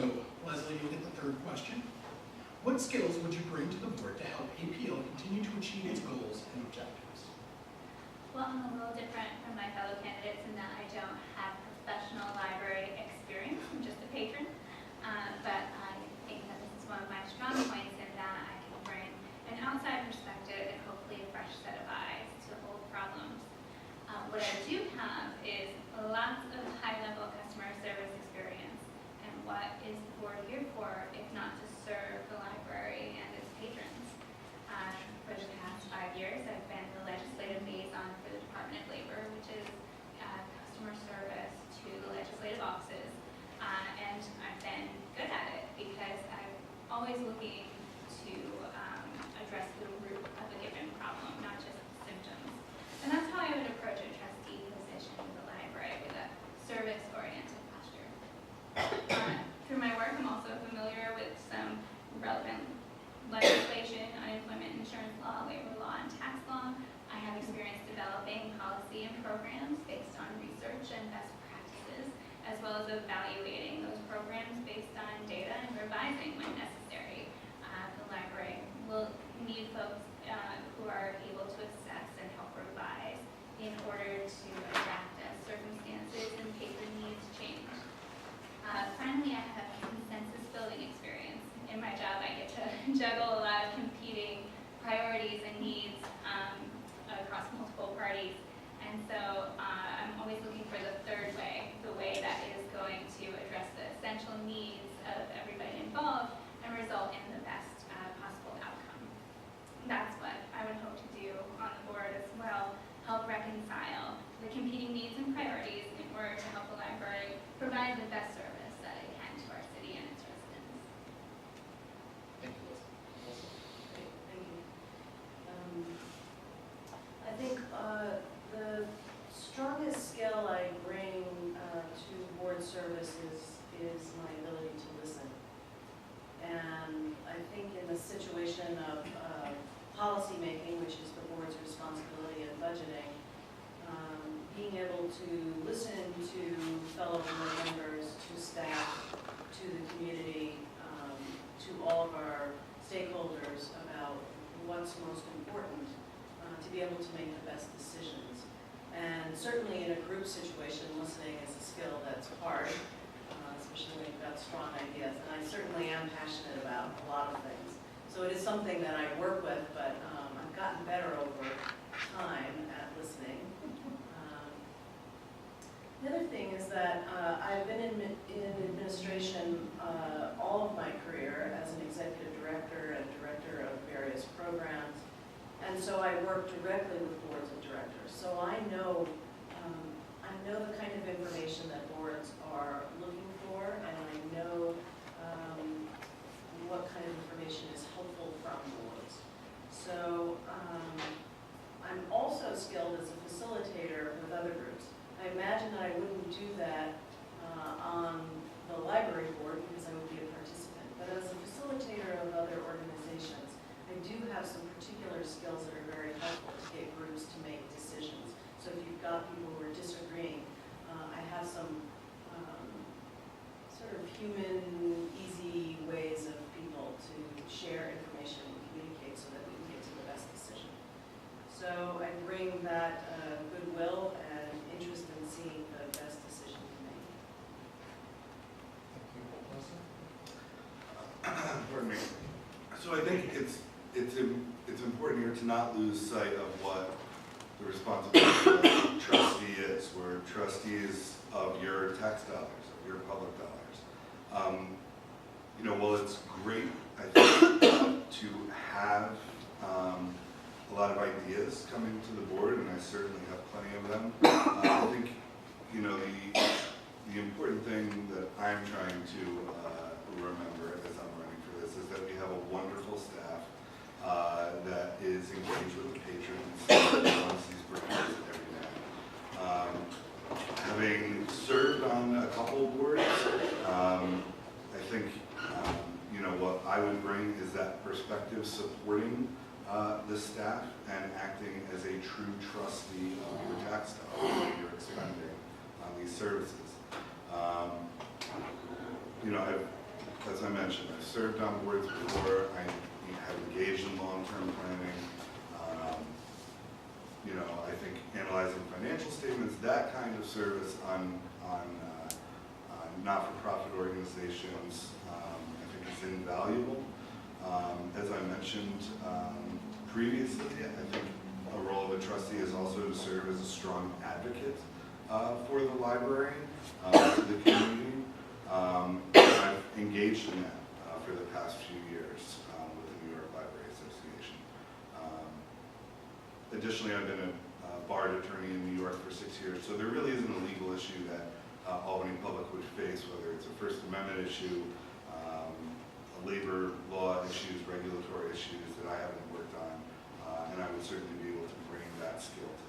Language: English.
So, Lesley, you'll get the third question. What skills would you bring to the board to help APL continue to achieve its goals and objectives? Well, I'm a little different from my fellow candidates in that I don't have professional library experience. I'm just a patron. But I think that this is one of my strong points in that I can bring an outside perspective and hopefully a fresh set of eyes to old problems. What I do have is lots of high-level customer service experience. And what is the board here for if not to serve the library and its patrons? For the past 5 years, I've been the legislative liaison for the Department of Labor, which is customer service to the legislative offices. And I've been good at it because I'm always looking to address the root of a given problem, not just symptoms. And that's how I would approach a trustee position in the library, with a service-oriented posture. Through my work, I'm also familiar with some relevant legislation, unemployment insurance law, labor law, and tax law. I have experience developing policy and programs based on research and best practices, as well as evaluating those programs based on data and revising when necessary. The library will need folks who are able to assess and help revise in order to adapt as circumstances and patron needs change. Finally, I have consensus building experience. In my job, I get to juggle a lot of competing priorities and needs across multiple parties. And so I'm always looking for the third way, the way that is going to address the essential needs of everybody involved and result in the best possible outcome. That's what I would hope to do on the board as well, help reconcile the competing needs and priorities in order to help the library provide the best service that it can to our city and its residents. Thank you, Lesley. Great, thank you. I think the strongest skill I bring to board service is my ability to listen. And I think in the situation of policy making, which is the board's responsibility in budgeting, being able to listen to fellow board members, to staff, to the community, to all of our stakeholders about what's most important, to be able to make the best decisions. And certainly in a group situation, listening is a skill that's hard, especially when you've got strong ideas. And I certainly am passionate about a lot of things. So it is something that I work with, but I've gotten better over time at listening. The other thing is that I've been in administration all of my career as an executive director and director of various programs. And so I work directly with boards of directors. So I know the kind of information that boards are looking for, and I know what kind of information is helpful from boards. So I'm also skilled as a facilitator with other groups. I imagine that I wouldn't do that on the library board because I would be a participant. But as a facilitator of other organizations, I do have some particular skills that are very helpful to get groups to make decisions. So if you've got people who are disagreeing, I have some sort of human, easy ways of people to share information and communicate so that we can get to the best decision. So I bring that goodwill and interest in seeing the best decision to make. Thank you, Lesley. Pardon me. So I think it's important here to not lose sight of what the responsibility of a trustee is. We're trustees of your tax dollars, of your public dollars. While it's great, I think, to have a lot of ideas coming to the board, and I certainly have plenty of them. I think, the important thing that I'm trying to remember as I'm running for this is that we have a wonderful staff that is engaged with the patrons and runs these breakfasts every day. Having served on a couple of boards, I think what I would bring is that perspective supporting the staff and acting as a true trustee of your tax dollars that you're expending on these services. as I mentioned, I've served on boards before. I have engaged in long-term planning. You know, I think analyzing financial statements, that kind of service on not-for-profit organizations, I think is invaluable. As I mentioned previously, I think a role of a trustee is also to serve as a strong advocate for the library, for the community. I've engaged in that for the past few years with the New York Library Association. Additionally, I've been a barred attorney in New York for 6 years, so there really isn't a legal issue that Albany Public would face, whether it's a First Amendment issue, labor law issues, regulatory issues that I haven't worked on, and I would certainly be able to bring that skill to